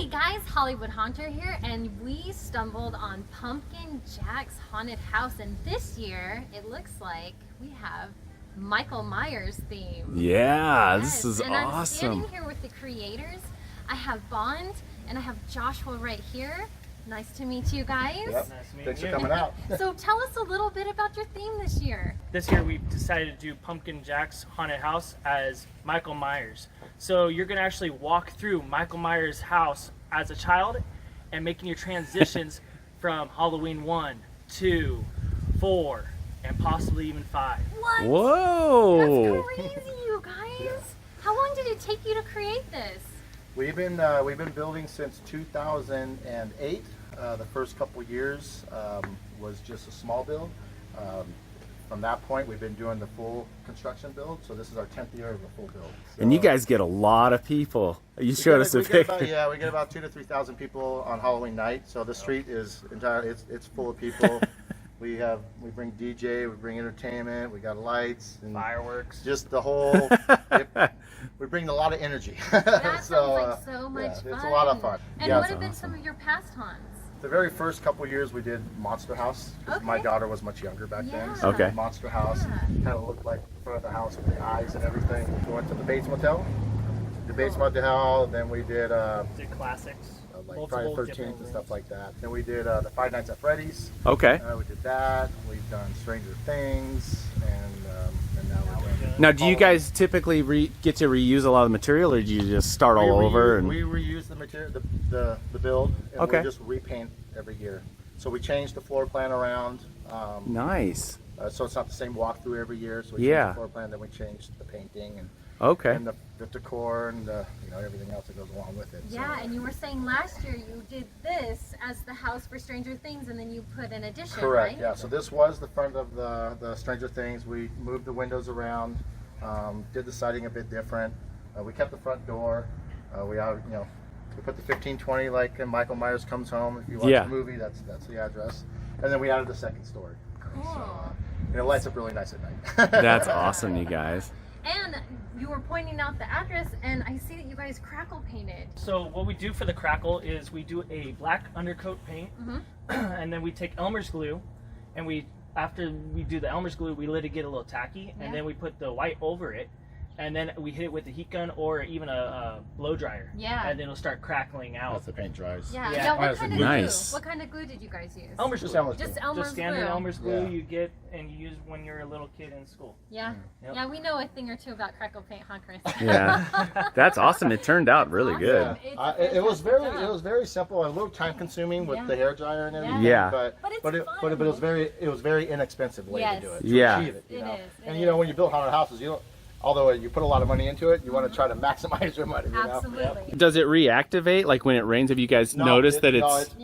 Hey guys, Hollywood Haunter here, and we stumbled on Pumpkin Jack's haunted house, and this year it looks like we have Michael Myers theme. Yeah, Yes. this is and awesome. I'm standing here with the creators. I have Bond and I have Joshua right here. Nice to meet you guys. Yep. Nice to meet Thanks you. for coming out. So tell us a little bit about your theme this year. This year we decided to do Pumpkin Jack's haunted house as Michael Myers. So you're going to actually walk through Michael Myers' house as a child and making your transitions from Halloween 1, 2, 4, and possibly even 5. What? Whoa! That's crazy, you guys. How long did it take you to create this? We've been building since 2008. The first couple years was just a small build. From that point, we've been doing the full construction build. So this is our 10th year of the full build. So, And you guys get a lot of people. You showed us a we get picture. about, yeah, we get about 2,000 to 3,000 people on Halloween night. So the street is entirely it's full of people. we bring DJ, we bring entertainment, we got lights and Fireworks. just the whole. We bring a lot of energy. That sounds like so much fun. It's a lot of fun. And Yeah, what it's have been some of your past haunts? The very first couple years we did Monster House. 'Cause my Okay. daughter was much younger back Yeah. then. So Okay. Monster House kind of looked like the front of the house with the eyes and everything. We went to the Bates Motel. The Bates Motel. Then we did Did classics. like Multiple Friday the 13th different and stuff rooms. like that. Then we did the Five Nights at Freddy's. Okay. We did that. We've done Stranger Things, and now we're doing. Now, do you Halloween. guys typically get to reuse a lot of the material, or do you just start all over? We reuse the material, the build, and Okay. we just repaint every year. So we change the floor plan around. Nice. So it's not the same walkthrough every year. So we Yeah. change the floor plan, then we change the painting and Okay. the decor and everything else that goes along with it. Yeah, and you were saying last year you did this as the house for Stranger Things, and then you put an addition, Correct. right? Yeah. So this was the front of the Stranger Things. We moved the windows around, did the siding a bit different. We kept the front door. We put the 1520 like in Michael Myers Comes Home. If you watch Yeah. the movie, that's the address. And then we added the second story. Cool. And it lights up really nice at night. That's awesome, you guys. And you were pointing out the address, and I see that you guys crackle painted. So what we do for the crackle is we do a black undercoat paint, and then we take Elmer's glue, and after we do the Elmer's glue, we let it get a little tacky, and then we put the white over it, and then we hit it with a heat gun or even a blow dryer. Yeah. And then it'll start crackling out. As the paint dries. Yeah. Yeah. Yeah. What Nice. kind of Nice. glue? What kind of glue did you guys use? Elmer's Just glue. Elmer's Just glue. Elmer's Just standard glue. Elmer's glue Yeah. you get and you use when you're a little kid in school. Yeah. Yep. Yeah, we know a thing or two about crackle paint, huh, Chris? Yeah. That's awesome. It turned out really Awesome. good. It's It was fantastic very job. simple and a little time consuming with Yeah. the hair dryer and everything. Yeah. But But it's it fun. was very inexpensive way Yes. to do it. Yeah. To achieve it. You It know? is, it And is. when you build haunted houses, although you put a lot of money into it, you want to try to maximize your money. You know? Absolutely. Does it reactivate like when it rains? Have you guys noticed that it's?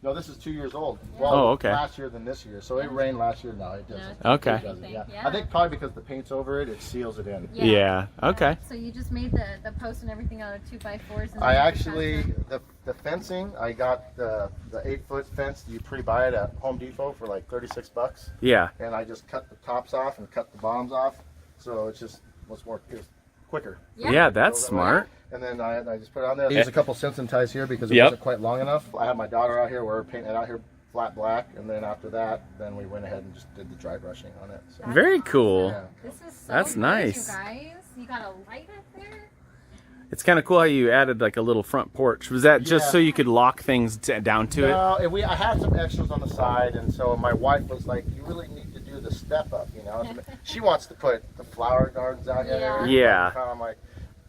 No, this is 2 years old. Yeah. Well, Oh, okay. last year than this year. So it rained last year. No, it doesn't. No, Okay. It doesn't, yeah. Yeah. I think probably because the paint's over it, it seals it in. Yeah. Okay. So you just made the post and everything out of 2x4s. And I then you actually, attached them. the fencing, I got the 8-foot fence. You pre-buy it at Home Depot for like $36. Yeah. And I just cut the tops off and cut the bottoms off. So it's quicker. Yeah, that's smart. And then I just put it on there. I used a couple Simpson ties here because it Yep. wasn't quite long enough. I had my daughter out here. We're painting it out here flat black. And then after that, then we went ahead and just did the dry brushing on it. So, Very cool. yeah. This is so That's good, nice. You guys, you got a light up there. It's kind of cool how you added like a little front porch. Was that just Yeah. so you could lock things down to it? No, I had some extras on the side, and so my wife was like, "You really need to do the step up," you know. She wants to put the flower gardens out here. Yeah. Yeah. I'm like,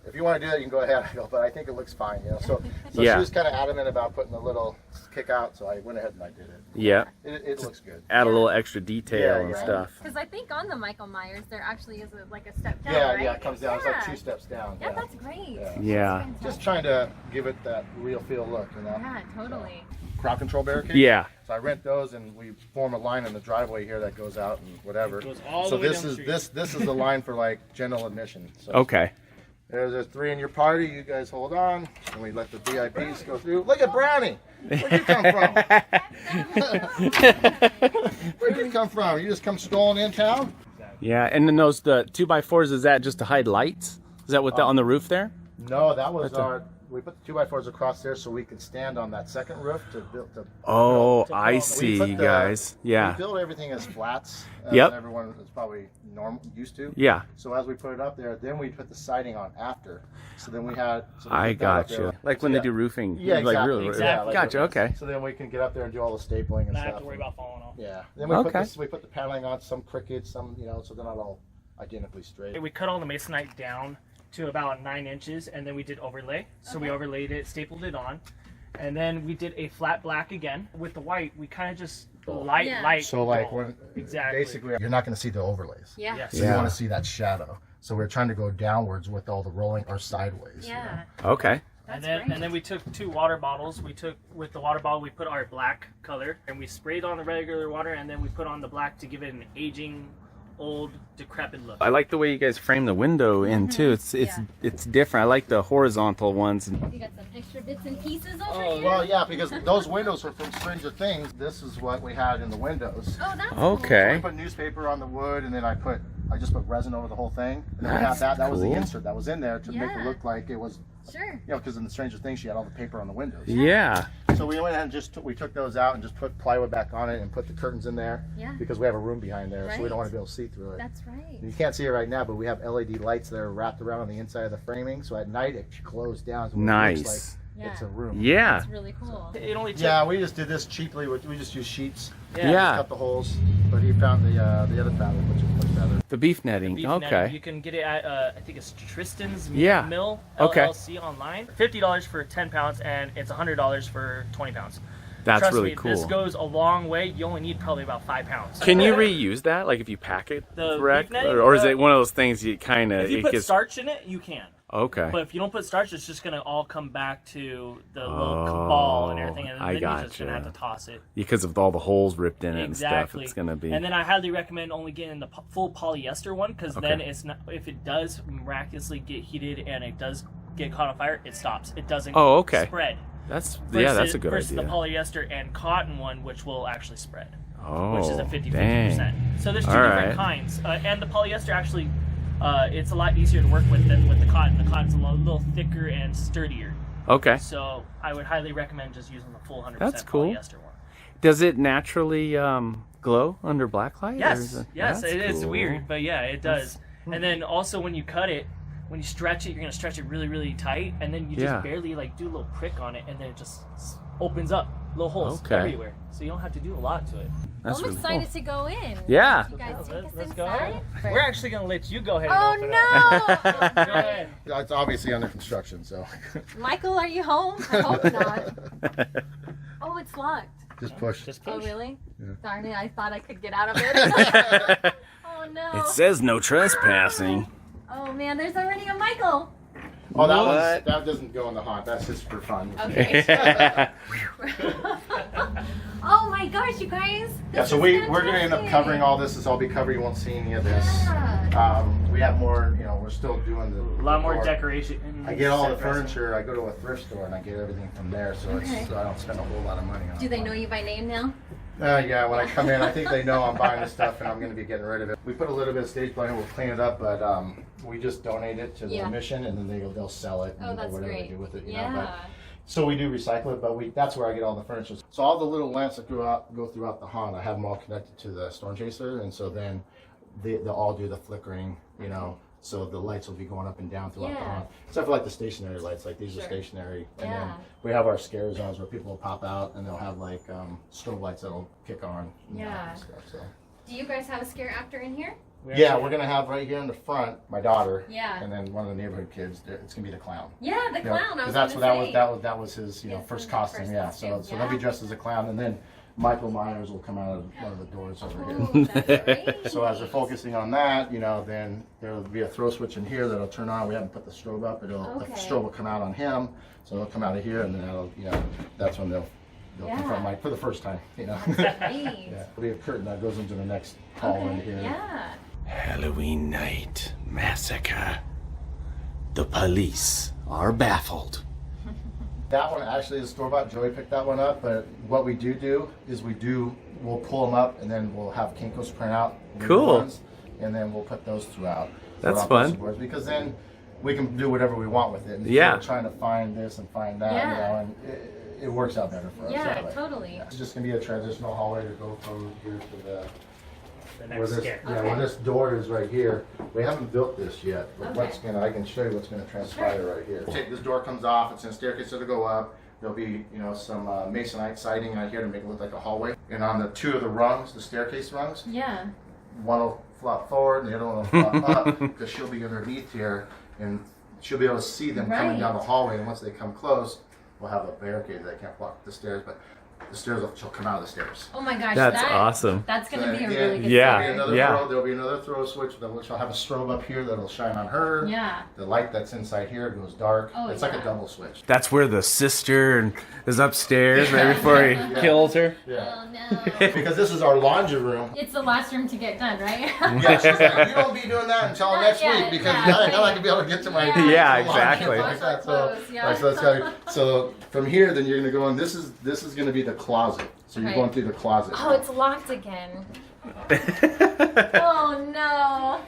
if you want to do that, you can go ahead. I go, but I think it looks fine, you know. So Yeah. she was kind of adamant about putting a little kick out, so I went ahead and I did it. Yeah. It looks good. Add a little extra detail Yeah, and yeah. stuff. Because I think on the Michael Myers there actually is like a step down, Yeah, right? yeah, it comes down. It's like Yeah. 2 steps down. Yeah, that's great. Yeah. Yeah. That's fantastic. Just trying to give it that real feel look, you know. Yeah, totally. Crowd control barricades. Yeah. So I rent those, and we form a line in the driveway here that goes out and whatever. It goes all So the way this down is the this is the line for like general admission. So Okay. there's 3 in your party. You guys hold on, and we let the VIPs go through. Look at Brownie. Where'd you come from? Where'd you come from? You just come strolling in town? Yeah. And then the 2x4s, is that just to hide lights? Is that what on the roof there? No, that was That's a- our we put the 2x4s across there so we could stand on that second roof to build. Oh, to I build. see, We you put guys. Yeah. We build everything as flats, as Yep. everyone is probably used to. Yeah. So as we put it up there, then we put the siding on after. So then we had. So we I put that up got there. you. Like when Yeah. they do roofing. Yeah, Like exactly. really. Exactly. Gotcha. Okay. So then we can get up there and do all the stapling and Not stuff. have to worry about falling off. Yeah. Then we Okay. we put the paneling on, some crooked, some so they're not all identically straight. We cut all the masonite down to about 9 inches, and then we did overlay. So we overlaid it, stapled it on, and then we did a flat black again. With the white, we kind of just light. So like roll. when Exactly. basically you're not going to see the overlays. Yeah. Yes. So you Yeah. want to see that shadow. So we're trying to go downwards with all the rolling or sideways. Yeah. Okay. And That's then, great. and then we took 2 water bottles. With the water bottle, we put our black color, and we sprayed on the regular water, and then we put on the black to give it an aging, old, decrepit look. I like the way you guys frame the window in too. It's different. I like the horizontal ones. You got some extra bits and pieces over here. Well, yeah, because those windows are from Stranger Things. This is what we had in the windows. Oh, that's Okay. I put newspaper on the wood, and then I just put resin over the whole thing. And then we That's had that was the cool. insert that was in there to make it Yeah. look like it was, cool. Sure. because in the Stranger Things she had all the paper on the windows. Yeah. So we went ahead and we took those out and just put plywood back on it and put the curtains in there. Yeah. Because we have a room behind there, so we Right. don't want to be able to see through it. That's right. You can't see it right now, but we have LED lights that are wrapped around on the inside of the framing, so at night it glows down. So it looks Nice. like it's a room. Yeah. That's really cool. It only took Yeah, we just did this cheaply. We just used sheets. Yeah. Cut the holes, but he found the other fabric, which is much better. The beef netting. beef Okay. netting. You can get it at I think it's Tristan's Yeah. Mill Okay. LLC online. $50 for 10 pounds, and it's $100 for 20 pounds. That's Trust really me, cool. This goes a long way. You only need probably about 5 pounds. Can you reuse that? Like if you pack it The correct, beef netting? or is it one of those things you kind of If you put starch in it, you can. Okay. But if you don't put starch, it's just gonna all come back to the little ball and everything, and I then you're just gonna gotcha. have to toss it. Because of all the holes ripped in it and stuff, Exactly. it's gonna be. And then I highly recommend only getting the full polyester one, because then Okay. it's not. If it does miraculously get heated and it does get caught on fire, it stops. It doesn't. Oh, okay. Spread. That's Versus, that's a good versus idea. the polyester and cotton one, which will actually spread, Oh, which is a 50-50%. dang. So there's 2 All different right. kinds, and the polyester actually, it's a lot easier to work with than with the cotton. The cotton's a little thicker and sturdier. Okay. So I would highly recommend just using the full 100% That's cool. polyester one. Does it naturally glow under black light? or Yes, is yes, That's it's cool. weird, but yeah, it does. And then also when you cut it, when you stretch it, you're gonna stretch it really, really tight, and then you just Yeah. barely like do a little prick on it, and then it just opens up, little holes Okay. everywhere. So you don't have to do a lot to it. That's I'm really excited cool. to go in. Yeah. You guys take us Let's go inside. ahead. We're actually gonna let you go ahead and Oh open it. no! Go ahead. It's obviously under construction, so Michael, are you home? I hope not. Oh, it's locked. just push. Just Oh push. really? Darn it! I thought I could get out of it. Oh no! It says no trespassing. Oh man, there's already a Michael. Oh, that What? that doesn't go in the haunt. That's just for fun. Okay. Oh my gosh, you guys! Yeah, This so is we're gonna end up fantastic. covering all this. This will all be covered. You won't see any of this. Yeah. We have more. We're still doing A lot more decor. decoration. I get all the set dressing. furniture. I go to a thrift store and I get everything from there, so Okay. so I don't spend a whole lot of money on it. Do they know you by name now? Yeah, when I come in, I think they know I'm buying this stuff and I'm going to be getting rid of it. We put a little bit of stage play and we'll clean it up, but we just donate it to the Yeah. mission and then they'll sell it Oh, and that's whatever great. they do with it. You know, Yeah. but, so we do recycle it, but that's where I get all the furniture. So all the little lamps that go throughout the haunt, I have them all connected to the storm chaser, and so then they'll all do the flickering, so the lights will be going up and down throughout the Yeah. haunt. Except for like the stationary lights, like these are Sure. stationary. And Yeah. then we have our scare zones where people will pop out and they'll have like strobe lights that'll kick on. Yeah. And stuff, so. Do you guys have a scare actor in here? Yeah, we're gonna have right here in the front my daughter. Yeah. And then one of the neighborhood kids. It's gonna be the clown. Yeah, the You know, clown. I was that's gonna what say. that was his Yes, first his costume. first Yeah. costume, So they'll be yeah. dressed as a clown, and then Michael Myers will come out of one of the doors over here. Oh, that's great. So as we're focusing on that, then there'll be a throw switch in here that'll turn on. We haven't put the strobe up, but the Okay. strobe will come out on him. So it'll come out of here, and then that's when they'll Yeah. confront Mike for the first time. Great. Yeah. There'll be a curtain that goes into the next hall in Okay. here. Yeah. Halloween night massacre. The police are baffled. That one actually is store-bought. Joey picked that one up, but what we do is we'll pull them up and then we'll have Kinko's print out new Cool. ones, and then we'll put those throughout. That's on fun. poster boards, because then we can do whatever we want with it. And Yeah. we're trying to find this and find that, Yeah. you know, and it works out better for us. Yeah, that way. totally. It's just gonna be a transitional hallway to go from here to The where next this, scare. yeah, where this door is right here. We haven't built this yet, but Okay. what's gonna, I can show you what's gonna transpire right here. Take this door comes off, it's in a staircase that'll go up. There'll be, you know, some masonite siding out here to make it look like a hallway. And on the two of the rungs, the staircase rungs, Yeah. one will flop forward and the other one will flop up because she'll be underneath here and she'll be able to see them coming down the Right. hallway. And once they come close, we'll have a barricade that can't block the stairs, but the stairs, she'll come out of the stairs. Oh my gosh, That's awesome. That's gonna be a Yeah, really good yeah. start. There'll be another throw switch which will have a strobe up here that'll shine on her. Yeah. The light that's inside here goes dark. Oh, it's like a yeah. double switch. That's where the sister is upstairs right before he kills her. Oh no. Because this is our laundry room. It's the last room to get done, right? Yeah, she's like, you won't be doing that until Not next yet, week because yeah. I know I can be able to get to my Yeah, laundry exactly. like that. So, Clothes, yeah. so, that's so from here, then you're gonna go in. This is gonna be the closet. So you're Right. going through the closet. Oh, it's locked again. Oh no.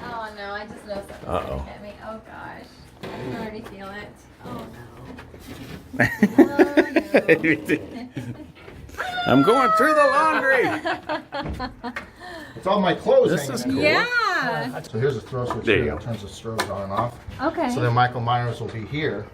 Oh no, I just know something's Uh-oh. gonna hit me. Oh gosh. I can already feel it. Oh no. I'm going through the laundry. It's all my clothes. This hanging is in cool. there. Yeah. So here's a throw switch There you here go. that turns the strobes on and off. Okay. So then Michael Myers will be here,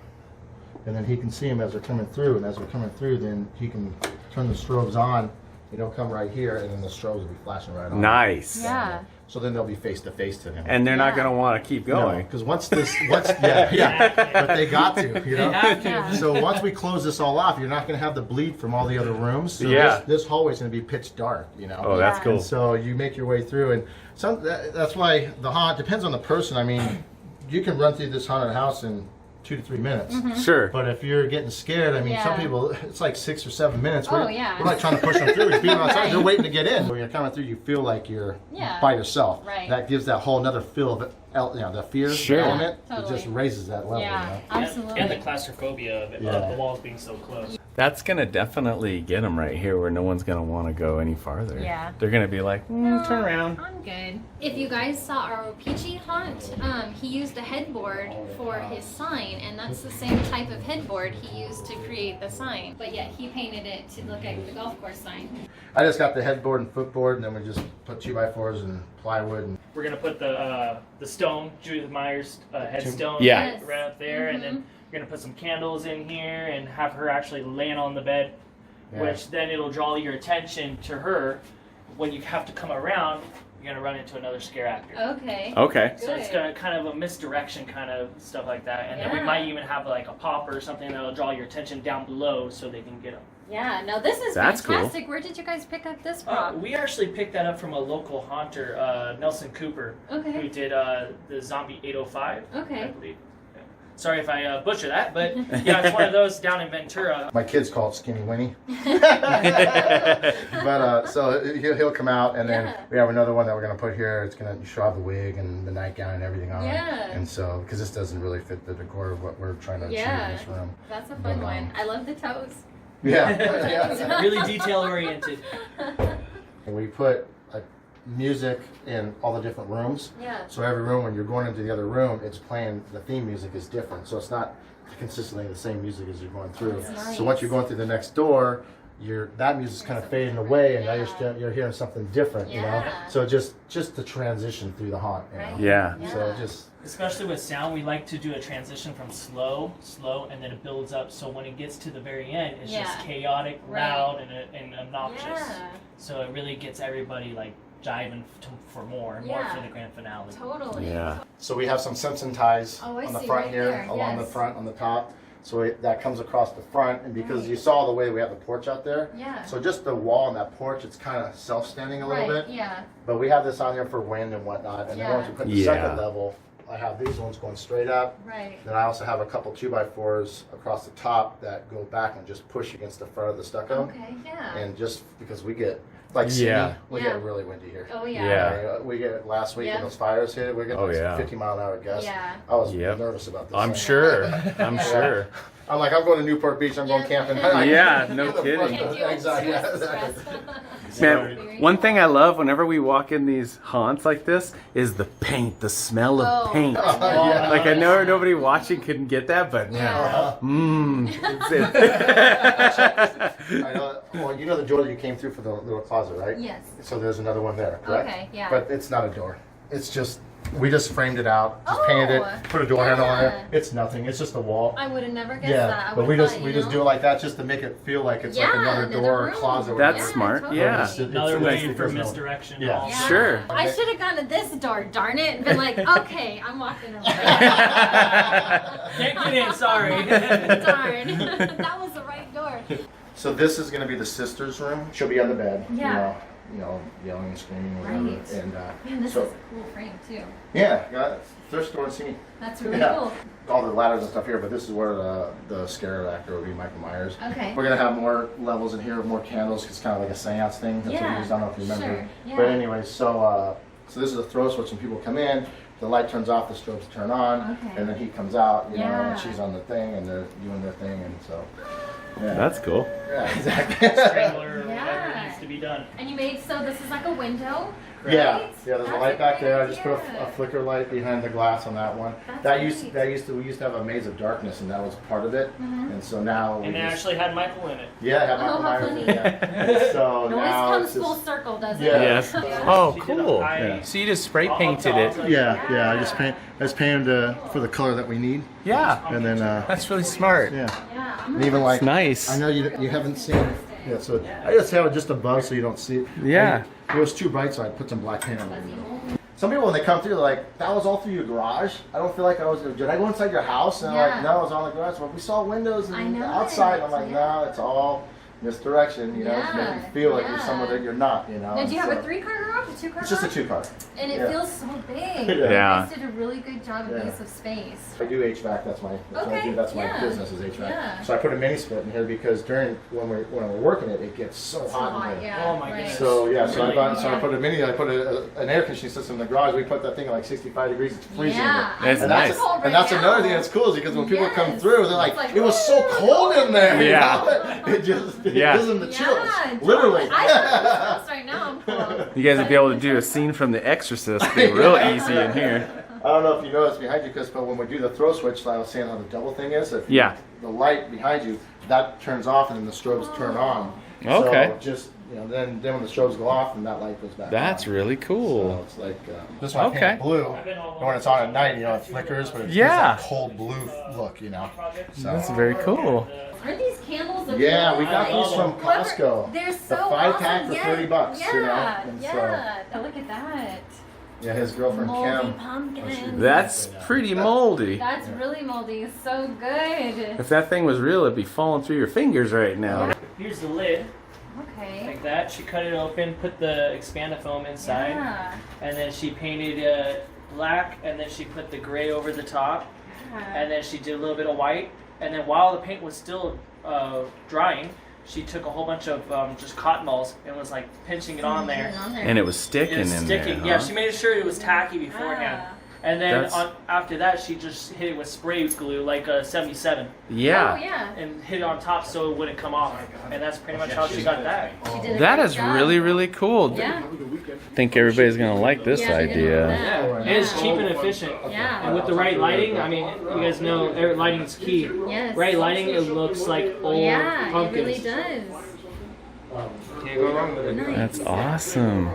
and then he can see them as they're coming through. And as they're coming through, then he can turn the strobes on. They'll come right here, and then the strobes will be flashing right on. Nice. Yeah. So then they'll be face to face to him. And they're not Yeah. going to want to keep going. Because once yeah, but they got to, you know. Yeah. So once we close this all off, you're not going to have the bleed from all the other rooms. So Yeah. this hallway's going to be pitch dark, you know. Oh, that's Yeah. cool. And so you make your way through, and that's why the haunt depends on the person. I mean, you can run through this haunted house in 2 to 3 minutes. Sure. But if you're getting scared, I mean, some Yeah. people, it's like 6 or 7 minutes. Oh, We're, yeah. we're like trying to push them through. People outside, Right. they're waiting to get in. When you're coming through, you feel like you're Yeah. by yourself. Right. That gives that whole another feel of, the fear Sure. element. Yeah, It just totally. raises that level. Yeah. You know? Absolutely. And the claustrophobia of, it, Yeah. of the walls being so close. That's going to definitely get them right here where no one's going to want to go any farther. Yeah. They're going to be like, turn around. I'm good. If you guys saw our Peachy haunt, he used a headboard for his sign, and that's the same type of headboard he used to create the sign. But yet he painted it to look like the golf course sign. I just got the headboard and footboard, and then we just put 2x4s and plywood. And We're gonna put the stone, Judith Myers headstone, Yeah. Yes. right up there, and then we're gonna put some candles in here and have her actually laying on the bed, Yeah. which then it'll draw your attention to her. When you have to come around, you're gonna run into another scare actor. Okay. Okay. So it's Good. gonna kind of a misdirection kind of stuff like that, and then we Yeah. might even have like a pop or something that'll draw your attention down below so they can get them. Yeah, no, this is That's cool. fantastic. Where did you guys pick up this prop? We actually picked that up from a local haunter, Nelson Cooper, who Okay. did the Zombie 805. I Okay. believe. Yeah. Sorry if I butcher that, but yeah, it's one of those down in Ventura. my kids call it Skinny Winnie. But so he'll come out, and then Yeah. we have another one that we're gonna put here. It's gonna show the wig and the nightgown and everything on. Yeah. And so because this doesn't really fit the decor of what we're trying to achieve Yeah. in this room. That's a fun But, one. I love the toes. Yeah. Yeah. Really detail oriented. And we put like music in all the different rooms. Yeah. So every room, when you're going into the other room, it's playing, the theme music is different. So it's not consistently the same music as you're going through. That's nice. So once you're going through the next door, that music's kind of fading away, and now Yeah. you're hearing something different, you know. Yeah. So just the transition through the haunt, you know? Right. Yeah. So just Especially with sound, we like to do a transition from slow, and then it builds up. So when it gets to the very end, it's just Yeah. chaotic, Right. loud, and obnoxious. Yeah. So it really gets everybody like jiving for more and more Yeah. for the grand finale. Totally. Yeah. so we have some Simpson ties Oh, I on the see, front right here, there, along the yes. front on the top. So that comes across the front, and because Right. you saw the way we have the porch out there, Yeah. so just the wall on that porch, it's kind of self-standing a little Right. bit. Yeah. But we have this on here for wind and whatnot, and Yeah. then once you put the Yeah. second level, I have these ones going straight up. Right. Then I also have a couple 2x4s across the top that go back and just push against the front of the stucco. Okay. Yeah. And just because we get like city, Yeah. we Yeah. get really windy here. Oh yeah. Yeah. We get last week Yeah. when those fires hit, we're getting Oh, like yeah. 50-mile-an-hour gusts. Yeah. I was Yep. nervous about this. I'm thing. sure. I'm sure. I'm like, I'm going to Newport Beach. I'm going Yeah. camping. Yeah, no kidding. Can't deal with Exactly. stress. Man, one thing I love whenever we walk in these haunts like this is the paint, the smell of Oh. paint. Yeah. Like I know nobody watching couldn't get that, but Yeah. I know. Well, you know the door that you came through for the little closet, right? Yes. So there's another one there, correct? Okay, yeah. But it's not a door. It's just, we just framed it out, just Oh, painted it, put a door handle on yeah. it. It's nothing. It's just a wall. I would have never guessed Yeah, that. I but we would've just thought, we you just know? do it like that just to make it feel like it's like Yeah, another another door or room. closet. That's Yeah, smart. totally. Yeah. Another nice way because for no- misdirection. Yeah. Also. Sure. I should have gone to this door, darn it, and been like, okay, I'm walking over. Can't get in, sorry. Darn. That was the right door. So this is going to be the sister's room. She'll be on the bed. Yeah. You know, yelling and screaming. Or whatever. Right. And Man, this so is a cool frame too. yeah, thrift store and see me. That's really Yeah. cool. All the ladders and stuff here, but this is where the scare actor will be, Michael Myers. Okay. We're gonna have more levels in here, more candles. It's kind of like a seance thing. That's what we Yeah, use. I don't know if you remember. sure, yeah. But anyway, so this is a throw switch. When people come in, the light turns off, the strobes turn on, Okay. and then he comes out. You know, Yeah. and she's on the thing, and they're doing their thing, and so. Yeah. That's cool. Yeah, exactly. Trailer or Yeah. whatever needs to be done. And you made, so this is like a window? Yeah, right? yeah. There's a That's light back great there. I just put idea. a flicker light behind the glass on that one. That's We great. used to have a maze of darkness, and that was part of it. And so now we And it just, actually had Michael in it. yeah, have Oh, Michael how Myers funny. in it, yeah. So It always now comes it's just, full circle, doesn't Yeah. it? Yes. Yeah. Oh, She did a cool. high- So you just spray I'll painted tell- I'll it. tell you. yeah. I just painted for the color that we need, Yeah. and then That's really smart. yeah, Yeah. and even like It's nice. I know you haven't seen. Yeah, so I just have it just above so you don't see it. Yeah. It was too bright, so I put some black paint on it. Some people, when they come through, they're like, that was all through your garage? I don't feel like did I go inside your house? And they're like, Yeah. no, it was all in the garage. Well, we saw windows I and know outside. it, I'm like, yeah. no, it's all misdirection, you know, to make Yeah, you feel like you're yeah. somewhere that you're not, you know. Now, do you have So- a 3-car garage, a 2-car It's just a garage? 2-car. And it yeah. feels so big. Yeah. You Yeah. guys did a really good job of Yeah. use of space. I do HVAC. That's what I Okay, do. That's my yeah. business is HVAC. Yeah. So I put a mini split in here because when we're working it gets so hot in here. Oh my goodness. So yeah, so Really? I put an air conditioning system in the garage. We put that thing at like 65 degrees. It's freezing. Yeah, That's And nice. cold right and that's now. another thing that's cool is because when people come Yes. through, they're like, It's like, it was so cold in there. you Yeah. know? It just Yeah. gives them the chills. Yeah, Literally. I have goosebumps right now. I'm cold. You guys would be able to do a scene from The Exorcist. It'd be real easy in here. I don't know if you noticed behind you, Chris, but when we do the throw switch, I was saying how the double thing is. If Yeah. the light behind you, that turns off and then the strobes turn on. Okay. So just, then when the strobes go off, then that light goes back That's on. really So cool. it's like, this one I Okay. painted blue. And when it's on at night, it flickers, but it's Yeah. that cold blue look, So. That's very cool. Are these candles? That Yeah, we feel got like- these from Costco. They're so The 5-pack awesome. for Yeah, $30, Yeah, you know. And yeah. Look at that. Yeah, his girlfriend Moldy Kim. pumpkins. That's pretty moldy. That's really moldy. So good. If that thing was real, it'd be falling through your fingers right now. Here's the lid, Okay. like that. She cut it open, put the expandafoam inside, Yeah. and then she painted black, and then she put the gray over the top, and then she did a little bit of white, and then while the paint was still drying, she took a whole bunch of just cotton balls and was like pinching it on there. And it was sticking It was in sticking. there. Yeah, huh? she made sure it was tacky beforehand. Ah. And then That's- after that, she just hit it with spray glue, like a 77, Oh, Yeah. yeah. and hit it on top so it wouldn't come off. And that's pretty much how she got that. She did a That great is job. really, really cool. Yeah. I think everybody's going to like this Yeah, they did idea. that. Yeah, and it's cheap and efficient. Yeah. And with the right lighting, I mean, you guys know lighting is key. Yes. Right lighting, it looks like old Yeah, pumpkins. it really does. Can't go wrong with it. Nice. That's awesome.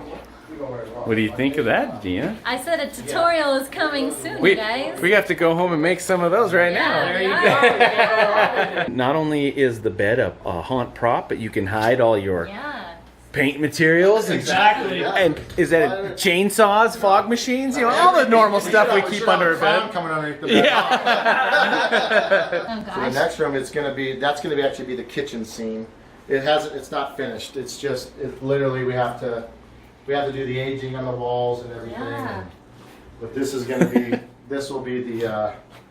What do you think of that, Gina? I said a tutorial is coming soon, We, you guys. we have to go home and make some of those right now. There you Yeah. go. Not only is the bed a haunt prop, but you can hide all your Yeah. paint materials and Exactly. And is that chainsaws, fog machines, all the normal stuff we keep under our bed? Coming underneath the bed. Yeah. Oh So the gosh. next room, that's gonna be actually be the kitchen scene. It's not finished. It's just literally we have to do the aging on the walls and everything. Yeah. But this is gonna be this will be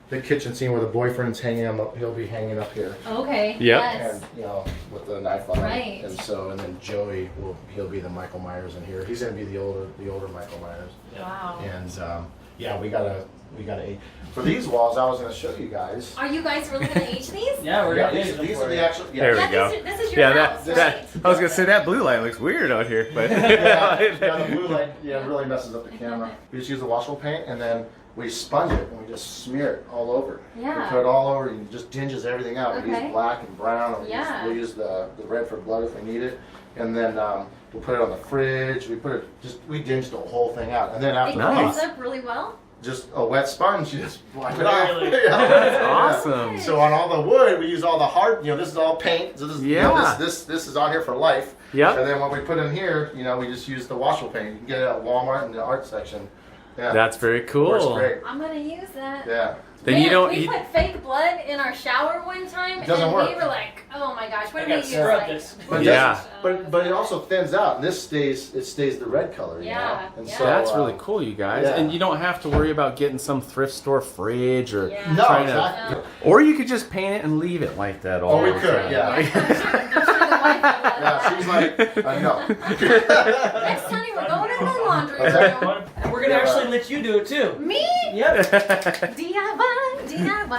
big kitchen scene where the boyfriend's hanging up. He'll be hanging up here. Okay. Yep. Yes. And with the knife on Right. him, and then Joey he'll be the Michael Myers in here. He's gonna be the older Michael Myers. Wow. And we gotta age. For these walls, I was gonna show you guys. Are you guys really gonna age these? Yeah, we're Yeah, gonna these are the actual. There we Yeah, go. this is your Yeah, house, that right? I was gonna say that blue light looks weird out here, but The blue light really messes up the camera. We just use the washable paint and then we sponge it and we just smear it all over. Yeah. We put it all over and it just dinges everything out. We Okay. use black and brown. And Yeah. we use the red for blood if we need it. And then we'll put it on the fridge. We dinge the whole thing out. And then It after Nice. cleans up really well. just a wet sponge, you just wipe it Really? off. Yeah. that's awesome. So on all the wood, we use all the hard. This is all paint. So this is, Yeah. this is on here for life. Yep. And then what we put in here, we just use the washable paint. You can get it at Walmart in the art section. Yeah. That's very cool. Works great. I'm gonna use that. Yeah. Then Man, you don't. we put fake blood in our shower one time, It doesn't and work. we were like, "Oh my gosh, what I do we gotta use?" scrub Like, this. But Yeah. but it also thins out. And this stays the red color. Yeah, And yeah. so That's really cool, you guys. yeah. And you don't have to worry about getting some thrift store fridge or Yeah. No, trying to. exactly. Or you could just paint it and leave it like that all Oh, we the could, time. yeah. I'm sure the wife would love Yeah, she's like, no. that. Next time we're going in the laundry What's that? room. And we're gonna actually let you do it too. Me? Yep. DIY.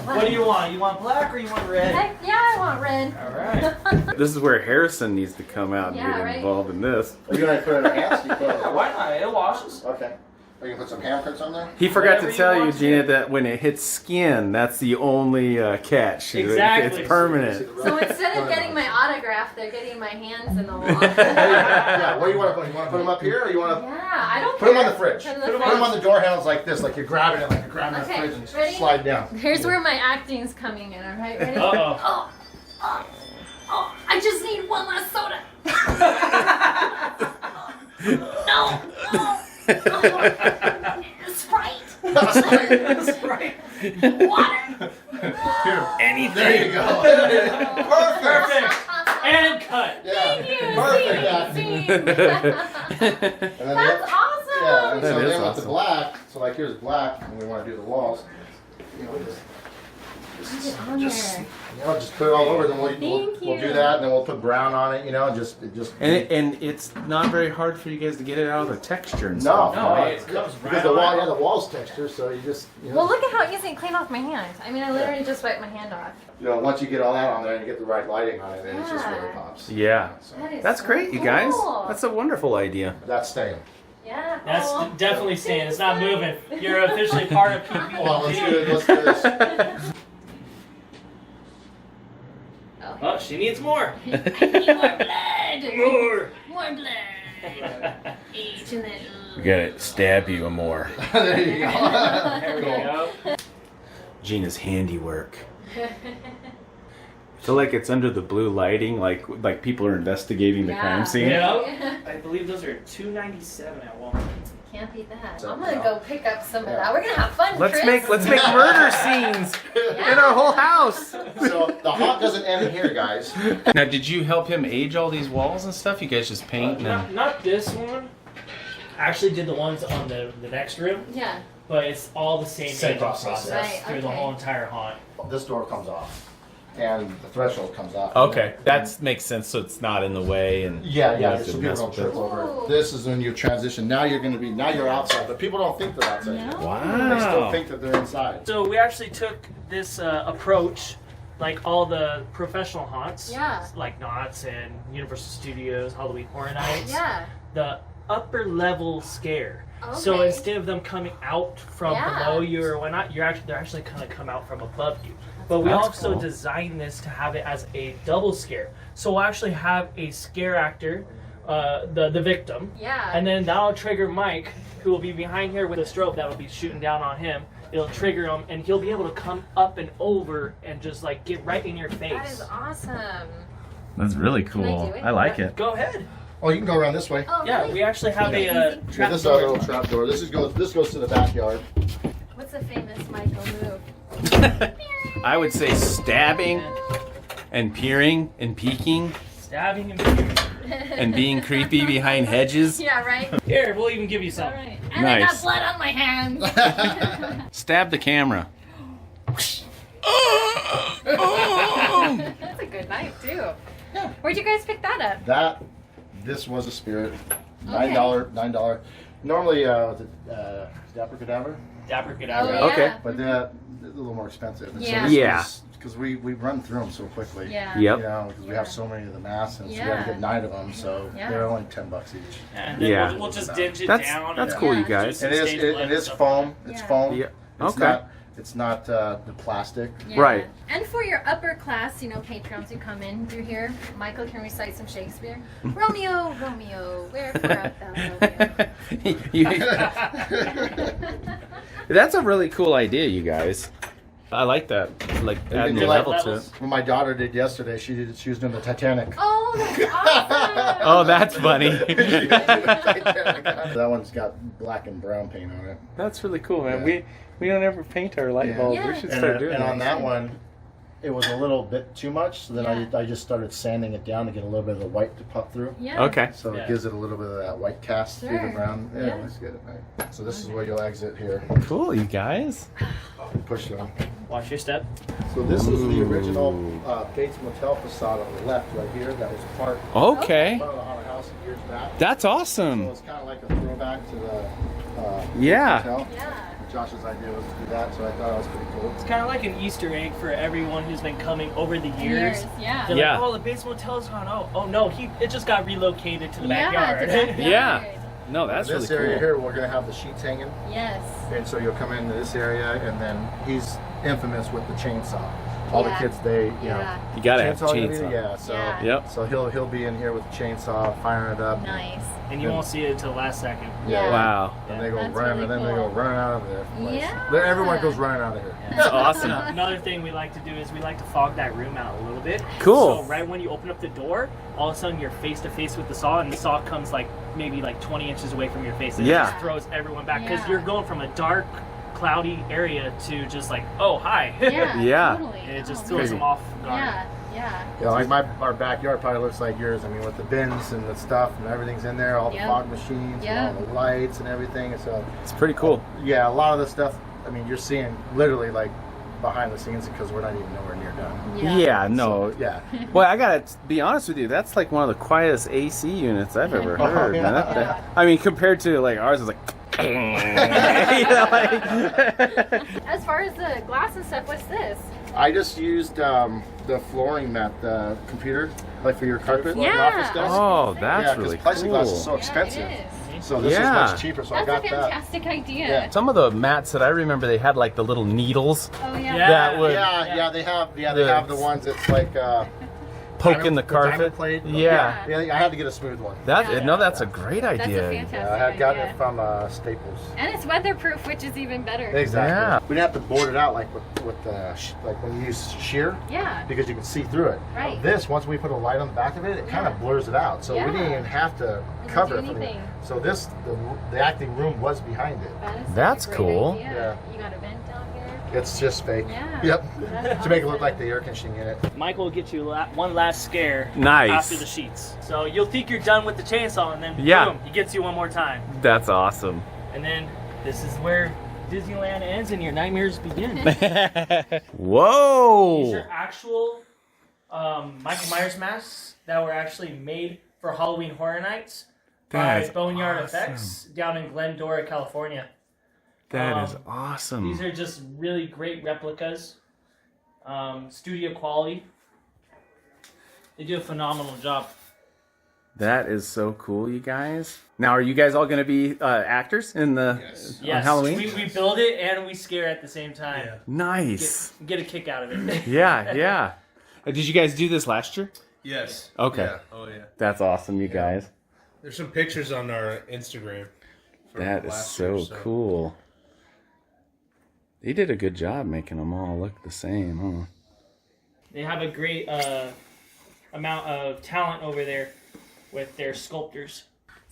What do you want? You want black or you want red? Heck yeah, I want red. All right. This is where Harrison needs to come out and Yeah, get right. involved in this. Are you gonna put it in your hands? You put it Yeah, why not? It washes. Okay. Are you gonna put some handprints on there? He forgot Whatever to you tell you, want to. Gina, that when it hits skin, that's the only catch. Exactly. It's permanent. So instead of getting my autograph, they're getting my hands in the wall. Yeah, what do you want to put? You want to put them up here, or you want to Yeah, I don't put them on care. the fridge? Put Put them in the them on fridge. the door handles like this, like you're grabbing it, like you're grabbing Okay, the fridge and ready? slide down. Here's where my acting's coming in, alright? Ready? Uh-oh. Oh, I just need one last soda. No. Sprite. Right. Water. Here, Anything. there you go. Perfect. Perfect. And cut. Yeah. Thank you. Perfect. Scene. And then That's awesome. yeah, and That so is then with awesome. the black, so like here's black, and we want to do the walls. Put it on there. Just put it all over. Then we'll Thank do you. that, and then we'll put brown on it. Just. And it's not very hard for you guys to get it out of the texture and stuff. No, No, it comes because right the wall, on. the wall's texture, so you just. Well, look at how easy it clean off my hand. I mean, I literally just wiped my hand off. Once you get all that on there and you get the right lighting on it, then it just really Yeah. pops. Yeah. So That is That's so great, you guys. cool. That's a wonderful idea. that's staying. Yeah. That's Oh. definitely staying. It's not moving. You're officially part of PPG. Well, let's do it. Let's do this. Oh, she needs more. I need more blood. More. More blood. Each and then. We gotta stab you more. There you go. There we go. Gina's handiwork. I feel like it's under the blue lighting, like people are investigating the crime scene. Yeah. I believe those are $2.97 at Walmart. Can't beat that. So, I'm gonna no. go pick up some of that. We're gonna have fun, Let's Chris. make murder scenes in our whole house. So the haunt doesn't end here, guys. Now, did you help him age all these walls and stuff? You guys just paint and Not this one. I actually did the ones on the next room, Yeah. but it's all the same Same aging process, process yeah. through the Right, whole okay. entire haunt. This door comes off, and the threshold comes off. okay, that makes sense. So it's not in the way and Yeah, you yeah. have to So people mess don't with trip it. over Ooh. it. This is when you transition. Now you're outside, but people don't think they're outside. No. They still Wow. think that they're inside. So we actually took this approach, like all the professional haunts, Yeah. like Knott's and Universal Studios, Halloween Horror Nights. Yeah. The upper level scare. So Okay. instead of them coming out from Yeah. below you or whatnot, they're actually gonna come out from above you. But we That's also cool. designed this to have it as a double scare. So we'll actually have a scare actor, the victim, Yeah. and then that'll trigger Mike, who will be behind here with a strobe that'll be shooting down on him. It'll trigger him, and he'll be able to come up and over and just like get right in your face. That is awesome. That's really Can I cool. do it? I like it. Go ahead. Oh, you can go around this way. Oh, Yeah, really? we actually have a Yeah, trap this is our door. little trap door. This goes to the backyard. What's a famous Michael move? I would say stabbing and peering and peeking. Stabbing and peering. and being creepy behind hedges. Yeah, right? Here, we'll even give you some. All right. And I got Nice. blood on my hands. Stab the camera. That's a good knife, too. Where'd you guys pick that up? This was a spirit. Okay. $9. Normally, Dapper Cadaver, Dapper Cadaver. Oh, yeah. Okay. but they're a little more expensive. Yeah. Yeah. Because we run through them so quickly. Yeah. Yep. You know, because we have so many of the masks, and so we Yeah. got to get 9 of them. So Yeah. they're only $10 each. And then Yeah. we'll just dinge it That's down. that's and cool, Yeah. you guys. Some It is. stage It blood is and foam. It's Yeah. foam. Yeah. It's Okay. not. It's not the plastic. Yeah. Right. And for your upper class, patrons who come in through here, Michael can recite some Shakespeare. Romeo, Romeo, wherefore art thou, Romeo? That's a really cool idea, you guys. I like that. Like adding do a like level to it. levels? What my daughter did yesterday, she was doing the Titanic. Oh, that's awesome! Oh, that's funny. That one's got black and brown paint on it. That's really cool, man. Yeah. We don't ever paint our light Yeah. bulbs. Yeah. We should start doing And that. on that one, it was a little bit too much. So then Yeah. I just started sanding it down to get a little bit of the white to pop through. Yeah. Okay. So Yeah. it gives it a little bit of that white cast through Sure. the brown. Yeah, Yeah. it looks good. Right? So this is where you'll exit here. Cool, you guys. Push them. Watch your step. So this is the original Bates Motel facade on the left right here. That was part Okay. of the haunted house years back. That's So awesome. it's kind of like a throwback to the Yeah. hotel. Yeah. Josh's idea was to do that, so I thought it was pretty cool. It's kind of like an Easter egg for everyone who's been coming over the years. Yeah. They're Yeah. like, oh, the Bates Motel's gone. Oh no, it just got relocated to the Yeah, backyard. to backyard. Yeah. No, that's this really area cool. here, we're going to have the sheets hanging. Yes. And so you'll come into this area, and then he's infamous with the chainsaw. All Yeah. the kids, they, you know, Yeah. You gotta have chainsaw, chainsaw. yeah. So, Yeah. Yep. so he'll be in here with the chainsaw, firing it up. Nice. And you won't see it until the last second. Yeah. Wow. And they go That's running, really and then they cool. go running out of there. Yeah. Everyone goes running out of here. That's awesome. Another thing we like to do is we like to fog that room out a little bit. Cool. So right when you open up the door, all of a sudden you're face to face with the saw, and the saw comes maybe 20 inches away from your face, and Yeah. it just throws everyone back because Yeah. you're going from a dark, cloudy area to just like, oh hi. Yeah. Yeah. Totally. And it just Oh, throws Crazy. them off guard. Yeah. Yeah. You know, like our backyard probably looks like yours. I mean, with the bins and the stuff and everything's in there, all the Yep. fog machines, Yep. and all the lights and everything. So, It's pretty cool. yeah, a lot of the stuff. I mean, you're seeing literally like behind the scenes because we're not even nowhere near done. Yeah, no. Yeah. Well, I gotta be honest with you. That's like one of the quietest AC units I've ever Oh, heard. yeah. Man. I mean, compared to like ours, is like. You know, like- As far as the glass and stuff, what's this? I just used the flooring mat, the computer, like for your carpet, Yeah. office desk. Oh, yeah, that's 'cause really plexiglass cool. is so expensive. Yeah, it is. So this Yeah. is much cheaper. So I That's got a that. fantastic idea. Yeah. Some of the mats that I remember, they had like the little needles Oh yeah. Yeah. that would Yeah, they have the ones that's like poke in the diamond carpet. plate. Yeah. Yeah, I had to get a smooth one. That Yeah. no, that's a great That's a idea. fantastic Yeah, I had gotten idea. it from Staples. And it's weatherproof, which is even better. Exactly. Yeah. We didn't have to board it out like with like when you use shear, Yeah. because you can see through it. Right. This, once we put a light on the back of it, it kind of blurs it out. So Yeah. we didn't even have to Doesn't cover do it. From the, anything. so this, the acting room was behind it. That is such That's a great cool. idea. Yeah. You got a vent down here. It's just fake. Yeah. Yep. That's To make it look awesome. like the air conditioning in it. Michael will get you one last scare Nice. after the sheets. So you'll think you're done with the chainsaw, and then Yeah. boom, he gets you one more time. That's awesome. And then this is where Disneyland ends and your nightmares begin. Whoa! These are actual Michael Myers masks that were actually made for Halloween Horror Nights by That's Boneyard awesome. Effects down in Glendora, California. That is These awesome. are just really great replicas, studio quality. They do a phenomenal job. That is so cool, you guys. Now, are you guys all going to be actors in the on Yes, Halloween? we build it and we scare at the same time. Nice. Get a kick out of it. Yeah, yeah. Did you guys do this last year? Yes. Okay. Yeah. Oh yeah. That's awesome, you guys. There's some pictures on our Instagram. from That is last so year, cool. They did a good job making them all look the same, huh? They have a great amount of talent over there with their sculptors.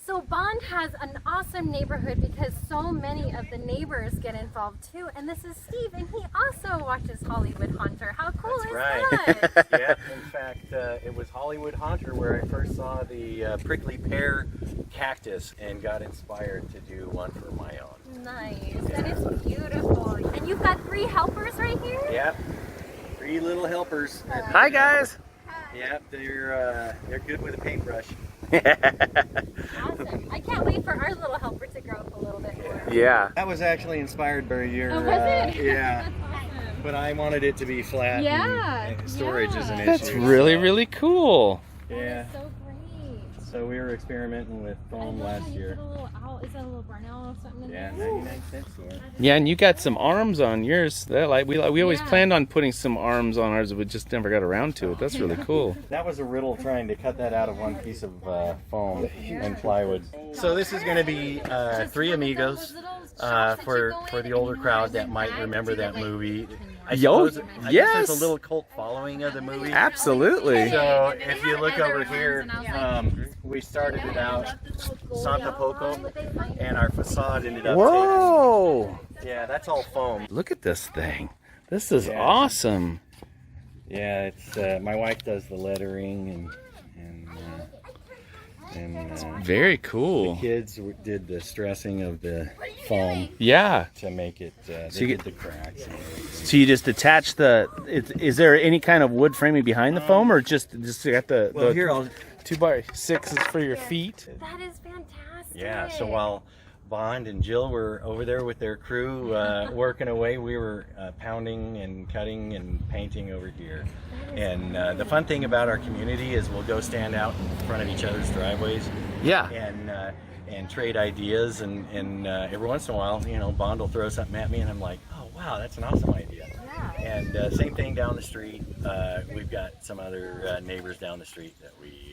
So Bond has an awesome neighborhood because so many of the neighbors get involved too. And this is Steve, and he also watches Hollywood Haunter. How cool is that? Yeah, in fact, it was Hollywood Haunter where I first saw the prickly pear cactus and got inspired to do one for my own. Nice. That is beautiful. And you've got 3 helpers right here? Yep, 3 little helpers. Hi guys. Yep, they're good with a paintbrush. Awesome. I can't wait for our little helper to grow up a little bit more. Yeah. That was actually inspired by your. Oh, was it? Yeah. That's awesome. But I wanted it to be flat. Yeah. And storage is an issue. That's really, so- really cool. Yeah. That's so great. So we were experimenting with foam last year. Is that a little barn owl or something in Yeah, there? 99 cents here. Yeah, and you got some arms on yours. That we always planned on putting some arms on ours, but we just never got around to it. That's really cool. That was a riddle trying to cut that out of one piece of foam and plywood. So this is going to be 3 amigos for the older crowd that might remember that movie. I suppose there's a little cult following of the movie. Absolutely. So if you look over here, we started it out Santa Poco, and our facade ended up. Whoa! Yeah, that's all foam. Look at this thing. This is awesome. Yeah, it's my wife does the lettering and Very cool. kids did the stressing of the foam Yeah. to make it. They So you did the cracks. And everything. So you just attach the. Is there any kind of wood framing behind the foam, or just you got the? Well, the here I'll. 2x6 for your feet. That is fantastic. Yeah. So while Bond and Jill were over there with their crew working away, we were pounding and cutting and painting over here. And the fun thing about our community is we'll go stand out in front of each other's driveways Yeah. and trade ideas. And every once in a while, you know, Bond will throw something at me, and I'm like, oh wow, that's an awesome idea. Yeah. And same thing down the street. We've got some other neighbors down the street that we.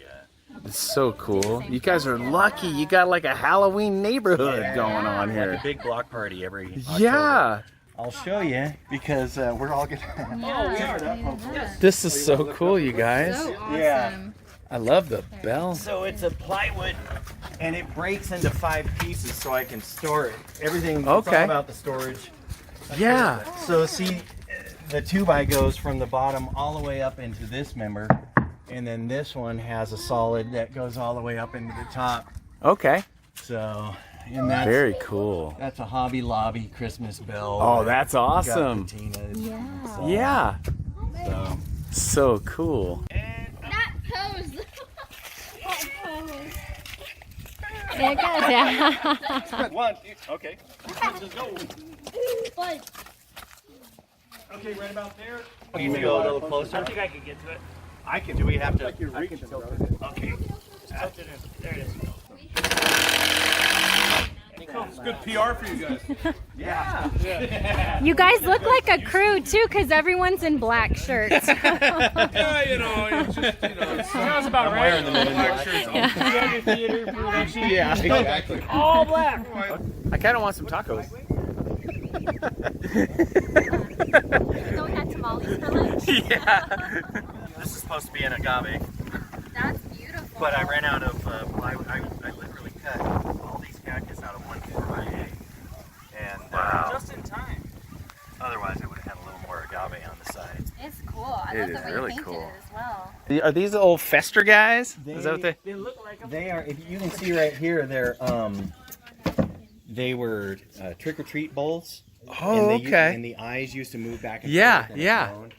It's so cool. You guys are lucky. You got like a Halloween neighborhood going on Like here. a big block party every October. Yeah. I'll show you because we're all gonna. This is so cool, you guys. So awesome. Yeah. I love the bell. So it's a plywood, and it breaks into 5 pieces, so I can store it. Everything. It's all Okay. about the storage. Yeah. So see, the 2x goes from the bottom all the way up into this member, and then this one has a solid that goes all the way up into the top. Okay. So, and that's Very cool. that's a Hobby Lobby Christmas bell. Oh, that's Got awesome. patinas. Yeah. So, Yeah. So. So cool. That pose. There it goes. Yeah. 1, 2, okay. Let's go. But Okay, right about there. You can go a little closer. I think I could get to it. I can. Do we have to? Okay. There it is. It's good PR for you guys. Yeah. You guys look like a crew too, because everyone's in black shirts. Yeah, you know, it's just, you know, it's Sounds about right. wearing them in black shirts. Theater, theater, production. Yeah. Exactly. All black. I kind of want some tacos. So we had tamales for lunch. Yeah. This is supposed to be an agave, That's beautiful. but I ran out of plywood. I literally cut all these cactus out of 1 4x8, and Just in time. otherwise I would have had a little more agave on the side. It's cool. I It love is the way really you painted cool. it as well. Are these the old Fester guys? Is that what they? They look like a They are. If you can see right here, they were trick or treat bowls. Oh, okay. And the eyes used to move back and Yeah, forth. And it yeah. groaned.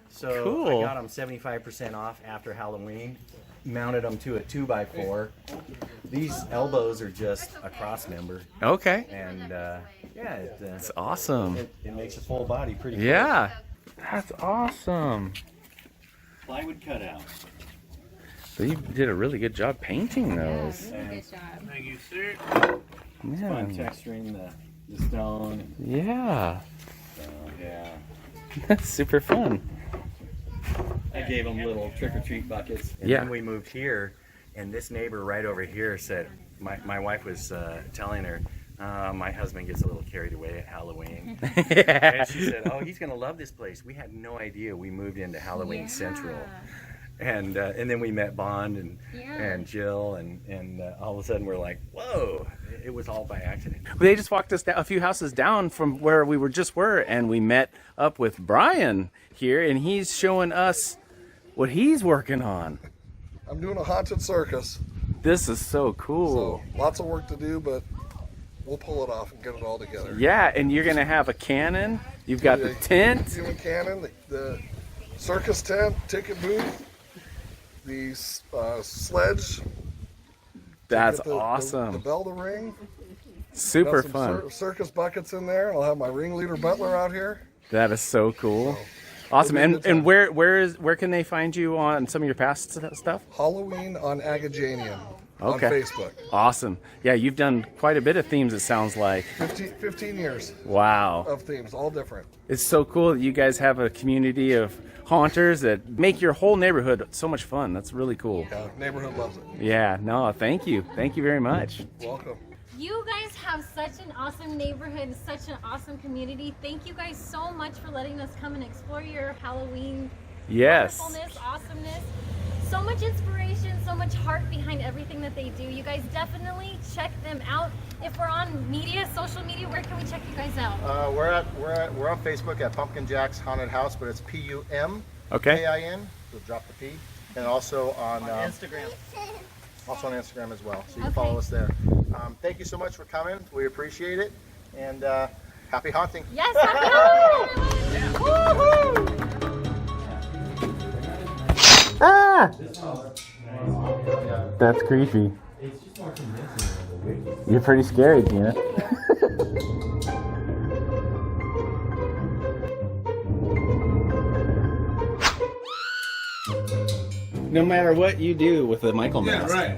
So Cool. I got them 75% off after Halloween. Mounted them to a 2x4. These elbows are just a cross member, Okay. and yeah, It's awesome. it makes a full body pretty. Cool. Yeah. That's awesome. Plywood cutout. So you did a really good job painting those. Good job. Thank you, sir. Fun Yeah. texturing the stone. Yeah. So, yeah. That's super fun. I gave them little trick-or-treat buckets. And Yeah. then we moved here, and this neighbor right over here said, my wife was telling her, my husband gets a little carried away at Halloween. And she said, oh, he's going to love this place. We had no idea we moved into Halloween Central. and then we met Bond and Yeah. Jill, and all of a sudden we're like, whoa! It was all by accident. They just walked us down, a few houses down from where we just were, and we met up with Brian here, and he's showing us what he's working on. I'm doing a haunted circus, This is so cool. so lots of work to do, but we'll pull it off and get it all together. Yeah, and you're gonna have a cannon. You've got the tent. Human cannon, the circus tent, ticket booth, the sledge. That's get the awesome. bell to ring. Super Got some fun. circus buckets in there. I'll have my ringleader butler out here. That is so cool. Awesome. it'll be a And good time. where can they find you on some of your past stuff? Halloween on Agajanian Okay. on Facebook. Awesome. Yeah, you've done quite a bit of themes, it sounds like. 15 years Wow. of themes, all different. It's so cool that you guys have a community of haunters that make your whole neighborhood so much fun. That's really cool. Yeah, neighborhood loves it. Yeah, no, thank you. Thank you very much. Welcome. You guys have such an awesome neighborhood, such an awesome community. Thank you guys so much for letting us come and explore your Halloween Yes. wonderfulness, awesomeness. So much inspiration, so much heart behind everything that they do. You guys definitely check them out. If we're on media, social media, where can we check you guys out? We're on Facebook at Pumpkin Jack's Haunted House, but it's PUMKIN. Okay. So drop the P, and also on Instagram. also on Instagram as well. So you can Okay. follow us there. Thank you so much for coming. We appreciate it, and happy haunting. Yes, happy Halloween, everyone! Ah! That's creepy. You're pretty scary, Gina. No matter what you do with the Michael mask, right.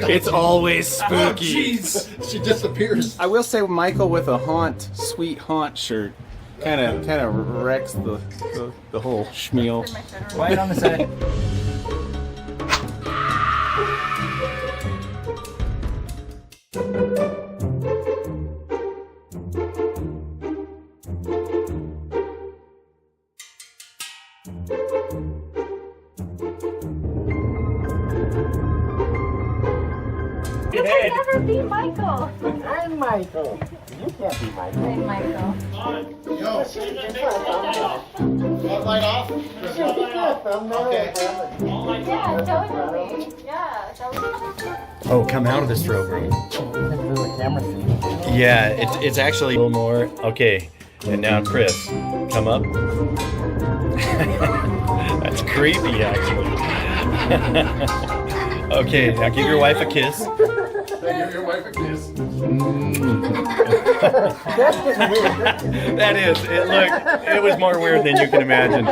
it's always spooky. She disappears. I will say Michael with a sweet haunt shirt kind of wrecks the whole schmeal. Right on the side. You can never be Michael. I'm Michael. You can't be Michael. I'm Michael. Light off. Okay. Yeah, totally. Yeah, totally. Oh, come out of the strobe room. Yeah, it's actually a little more. Okay, and now Chris, come up. That's creepy, actually. Okay, now give your wife a kiss. Give your wife a kiss. That is, it was more weird than you can imagine.